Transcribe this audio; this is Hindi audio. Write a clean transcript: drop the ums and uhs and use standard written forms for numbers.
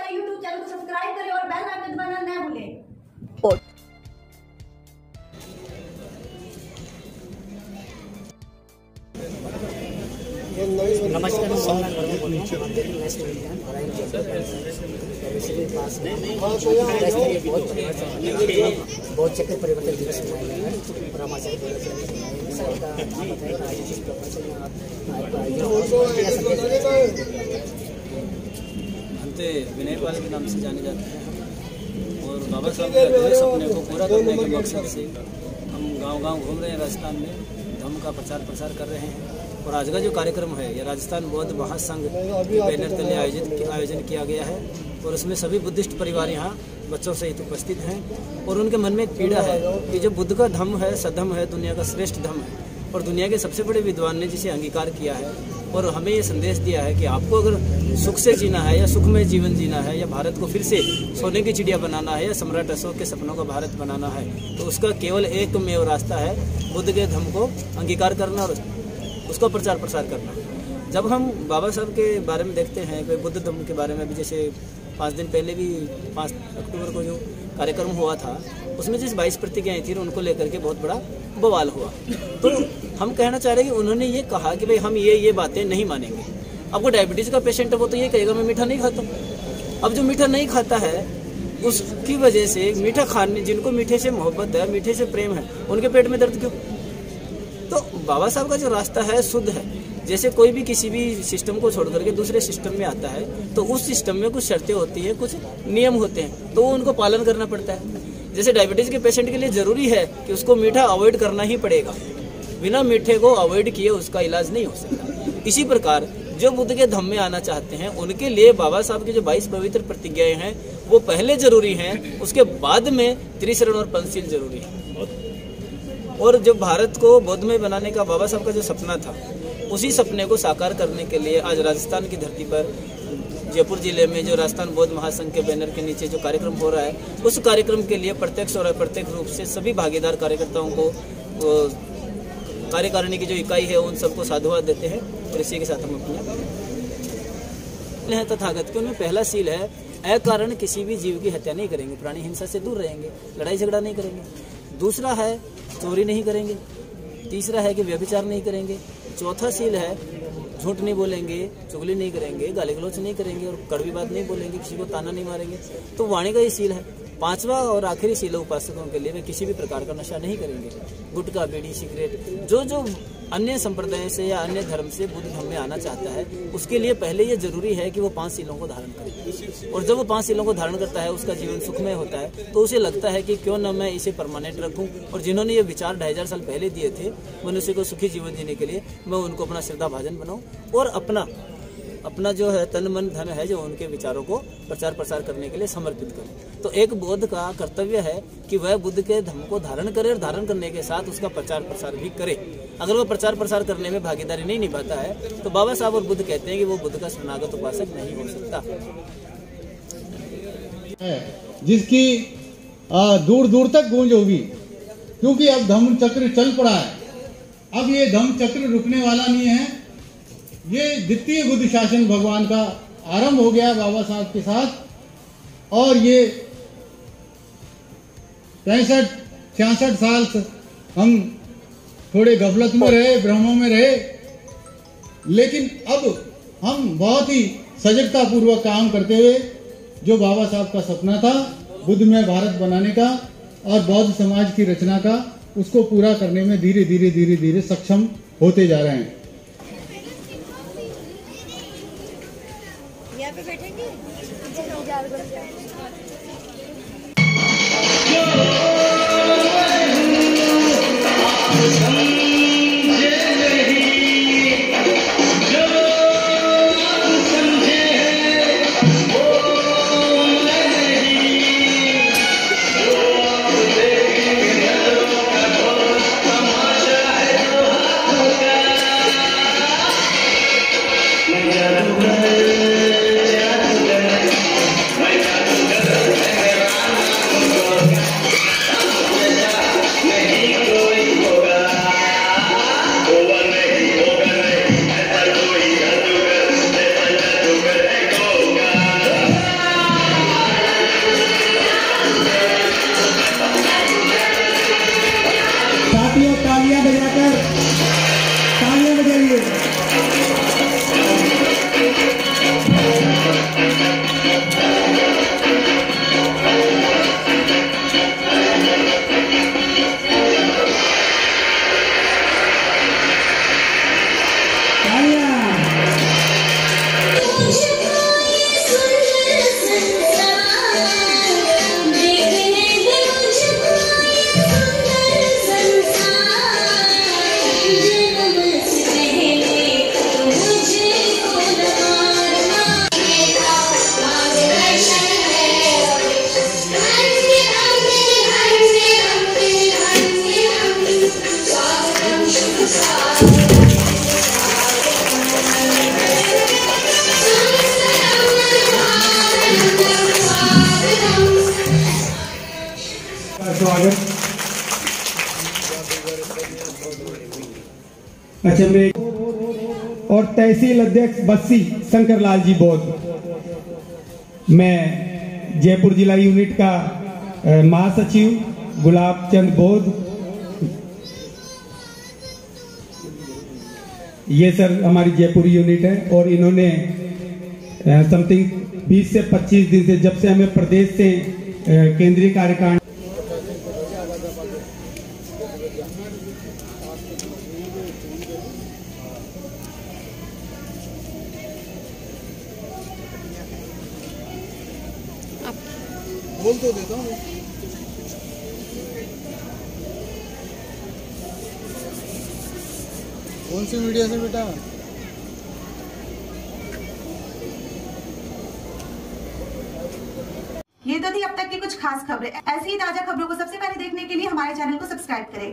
हमारे YouTube चैनल को सब्सक्राइब करें और बेल आइकन दबाना न भूलें। नमस्कार, बहुत चक्र परिवर्तन दिवस मनाया और हमारे अंते विनय पाल के नाम से जाने जाते हैं और बाबा साहब के अधूरे सपने को पूरा करने के मकसद से हम गांव-गांव घूम रहे हैं। राजस्थान में धम्म का प्रचार प्रसार कर रहे हैं और आज का जो कार्यक्रम है ये राजस्थान बौद्ध महासंघ के बैनर तले आयोजन किया गया है और उसमें सभी बुद्धिस्ट परिवार यहाँ बच्चों सहित उपस्थित हैं और उनके मन में एक पीड़ा है कि जो बुद्ध का धम्म है, सधम्म है, दुनिया का श्रेष्ठ धम्म है और दुनिया के सबसे बड़े विद्वान ने जिसे अंगीकार किया है और हमें ये संदेश दिया है कि आपको अगर सुख से जीना है या सुखमय जीवन जीना है या भारत को फिर से सोने की चिड़िया बनाना है या सम्राट अशोक के सपनों का भारत बनाना है तो उसका केवल एकमेव रास्ता है बुद्ध के धम्म को अंगीकार करना और उसका प्रचार प्रसार करना। जब हम बाबा साहब के बारे में देखते हैं कि बुद्ध धम्म के बारे में अभी जैसे 5 दिन पहले भी 5 अक्टूबर को जो कार्यक्रम हुआ था उसमें जिस 22 प्रतिज्ञाएं थी उनको लेकर के बहुत बड़ा बवाल हुआ। तो हम कहना चाह रहे हैं कि उन्होंने ये कहा कि भाई हम ये बातें नहीं मानेंगे। अब वो डायबिटीज़ का पेशेंट है वो तो ये कहेगा मैं मीठा नहीं खाता। अब जो मीठा नहीं खाता है उसकी वजह से मीठा खाने जिनको मीठे से मोहब्बत है, मीठे से प्रेम है, उनके पेट में दर्द क्यों? तो बाबा साहब का जो रास्ता है शुद्ध है। जैसे कोई भी किसी भी सिस्टम को छोड़ करके दूसरे सिस्टम में आता है तो उस सिस्टम में कुछ शर्तें होती हैं, कुछ नियम होते हैं तो उनको पालन करना पड़ता है। जैसे डायबिटीज़ के पेशेंट के लिए ज़रूरी है कि उसको मीठा अवॉइड करना ही पड़ेगा, बिना मीठे को अवॉइड किए उसका इलाज नहीं हो सकता। इसी प्रकार जो बुद्ध के धम्म में आना चाहते हैं उनके लिए बाबा साहब की जो 22 पवित्र प्रतिज्ञाएं हैं वो पहले जरूरी हैं, उसके बाद में त्रिशरण और पंचशील जरूरी है। और जो भारत को बौद्धमय बनाने का बाबा साहब का जो सपना था उसी सपने को साकार करने के लिए आज राजस्थान की धरती पर जयपुर जिले में जो राजस्थान बौद्ध महासंघ के बैनर के नीचे जो कार्यक्रम हो रहा है उस कार्यक्रम के लिए प्रत्यक्ष और अप्रत्यक्ष रूप से सभी भागीदार कार्यकर्ताओं को कार्यकारिणी की जो इकाई है उन सबको साधुवाद देते हैं। और इसी के साथ हम अपने तथागत के उनमें पहला सील है अकारण किसी भी जीव की हत्या नहीं करेंगे, प्राणी हिंसा से दूर रहेंगे, लड़ाई झगड़ा नहीं करेंगे। दूसरा है चोरी नहीं करेंगे। तीसरा है कि व्यभिचार नहीं करेंगे। चौथा सील है झूठ नहीं बोलेंगे, चुगली नहीं करेंगे, गाली गलौच नहीं करेंगे और कड़वी बात नहीं बोलेंगे, किसी को ताना नहीं मारेंगे। तो वाणी का ये सील है। 5वां और आखिरी सील उपासकों के लिए वे किसी भी प्रकार का नशा नहीं करेंगे। गुटखा, बीड़ी, सिगरेट जो अन्य संप्रदाय से या अन्य धर्म से बुद्ध धर्म में आना चाहता है उसके लिए पहले ये जरूरी है कि वो 5 सीलों को धारण करे। और जब वो 5 सीलों को धारण करता है उसका जीवन सुखमय होता है तो उसे लगता है कि क्यों न मैं इसे परमानेंट रखूं। और जिन्होंने ये विचार 2500 साल पहले दिए थे मनुष्य को सुखी जीवन जीने के लिए मैं उनको अपना श्रद्धाभाजन बनाऊं और अपना जो है तन मन धन है जो उनके विचारों को प्रचार प्रसार करने के लिए समर्पित करें। तो एक बौद्ध का कर्तव्य है कि वह बुद्ध के धर्म को धारण करे और धारण करने के साथ उसका प्रचार प्रसार भी करे। अगर वह प्रचार प्रसार करने में भागीदारी नहीं निभाता है तो बाबा साहब और बुद्ध कहते हैं कि वो बुद्ध का शरणागत उपासक नहीं हो सकता। जिसकी दूर दूर तक गूंज होगी क्योंकि अब धम्म चक्र चल पड़ा है। अब ये धम्म चक्र रुकने वाला नहीं है। ये द्वितीय बुद्ध शासन भगवान का आरंभ हो गया बाबा साहब के साथ और ये 65-66 साल हम थोड़े गफलत में रहे, भ्रमों में रहे, लेकिन अब हम बहुत ही सजगता पूर्वक काम करते हुए जो बाबा साहब का सपना था बुद्धमय भारत बनाने का और बौद्ध समाज की रचना का उसको पूरा करने में धीरे धीरे सक्षम होते जा रहे हैं। यहाँ पे बैठेंगे। स्वागत। अच्छा, मेरे और तहसील अध्यक्ष बस्सी शंकर लाल जी बौद्ध। मैं जयपुर जिला यूनिट का महासचिव गुलाब चंद बौद्ध। ये सर हमारी जयपुर यूनिट है और इन्होंने समथिंग 20 से 25 दिन से, जब से हमें प्रदेश से केंद्रीय कार्यकारिणी बोल तो देता हूँ। कौन सी मीडिया से बेटा? ये तो थी अब तक की कुछ खास खबरें। ऐसी ही ताजा खबरों को सबसे पहले देखने के लिए हमारे चैनल को सब्सक्राइब करें।